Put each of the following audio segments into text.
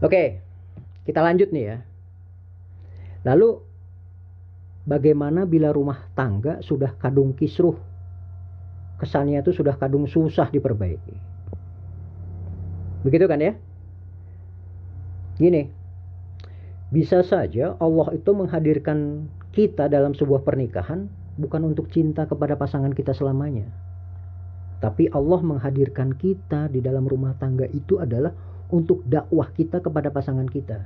Oke, kita lanjut nih ya. Lalu bagaimana bila rumah tangga sudah kadung kisruh? Kesannya itu sudah kadung susah diperbaiki. Begitu kan ya? Gini, bisa saja Allah itu menghadirkan kita dalam sebuah pernikahan bukan untuk cinta kepada pasangan kita selamanya. Tapi Allah menghadirkan kita di dalam rumah tangga itu adalah untuk dakwah kita kepada pasangan kita.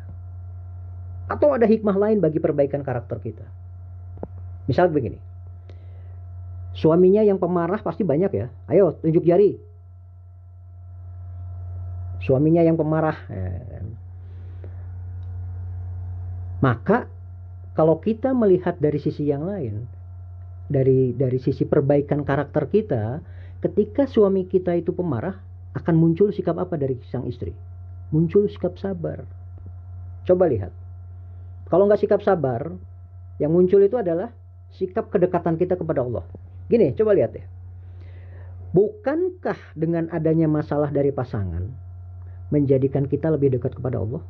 Atau ada hikmah lain bagi perbaikan karakter kita. Misal begini, suaminya yang pemarah pasti banyak ya. Ayo tunjuk jari. Suaminya yang pemarah. Maka kalau kita melihat dari sisi yang lain, dari sisi perbaikan karakter kita, ketika suami kita itu pemarah, akan muncul sikap apa dari sang istri? Muncul sikap sabar. Coba lihat. Kalau nggak sikap sabar, yang muncul itu adalah sikap kedekatan kita kepada Allah. Gini, coba lihat ya. Bukankah dengan adanya masalah dari pasangan menjadikan kita lebih dekat kepada Allah?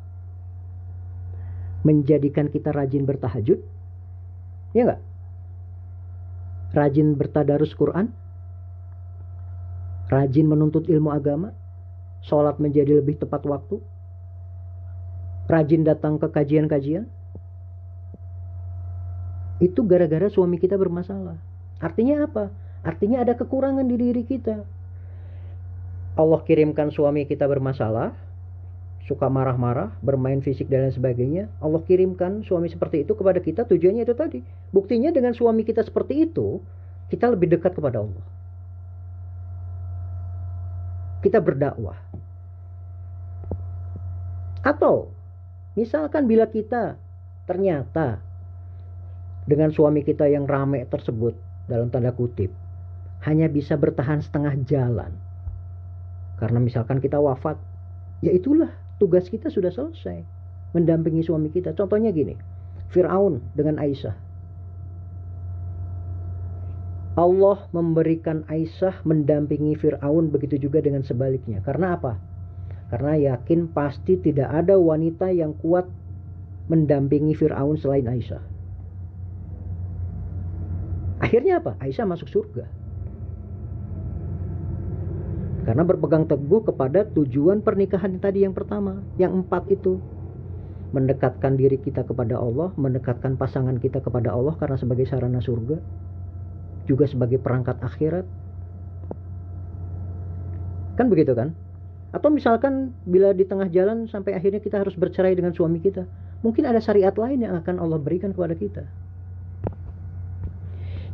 Menjadikan kita rajin bertahajud? Ya nggak? Rajin bertadarus Quran? Rajin menuntut ilmu agama? Sholat menjadi lebih tepat waktu? Rajin datang ke kajian-kajian? Itu gara-gara suami kita bermasalah. Artinya apa? Artinya ada kekurangan di diri kita. Allah kirimkan suami kita bermasalah, suka marah-marah, bermain fisik dan lain sebagainya. Allah kirimkan suami seperti itu kepada kita, tujuannya itu tadi. Buktinya dengan suami kita seperti itu, kita lebih dekat kepada Allah. Kita berdakwah. Atau misalkan bila kita ternyata dengan suami kita yang rame tersebut, dalam tanda kutip, hanya bisa bertahan setengah jalan. Karena misalkan kita wafat, ya itulah tugas kita sudah selesai. Mendampingi suami kita. Contohnya gini, Fir'aun dengan Aisyah. Allah memberikan Aisyah mendampingi Fir'aun, begitu juga dengan sebaliknya. Karena apa? Karena yakin pasti tidak ada wanita yang kuat mendampingi Fir'aun selain Aisyah. Akhirnya apa? Aisyah masuk surga. Karena berpegang teguh kepada tujuan pernikahan tadi yang pertama, yang 4 itu. Mendekatkan diri kita kepada Allah, mendekatkan pasangan kita kepada Allah karena sebagai sarana surga, juga sebagai perangkat akhirat. Kan begitu kan? Atau misalkan bila di tengah jalan sampai akhirnya kita harus bercerai dengan suami kita, mungkin ada syariat lain yang akan Allah berikan kepada kita.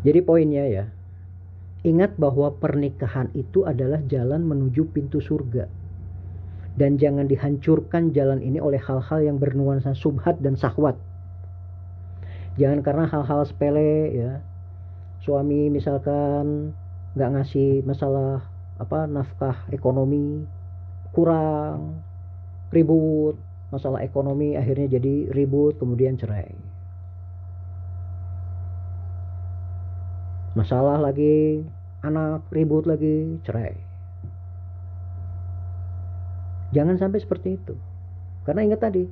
Jadi poinnya ya, ingat bahwa pernikahan itu adalah jalan menuju pintu surga. Dan jangan dihancurkan jalan ini oleh hal-hal yang bernuansa subhat dan syahwat. Jangan karena hal-hal sepele ya. Suami misalkan nggak ngasih masalah nafkah ekonomi, kurang, ribut, masalah ekonomi akhirnya jadi ribut, kemudian cerai. Masalah lagi, anak ribut lagi, cerai. Jangan sampai seperti itu. Karena ingat tadi,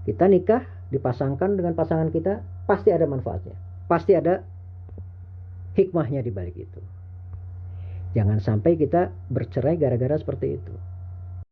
kita nikah, dipasangkan dengan pasangan kita, pasti ada manfaatnya. Pasti ada hikmahnya di balik itu. Jangan sampai kita bercerai gara-gara seperti itu.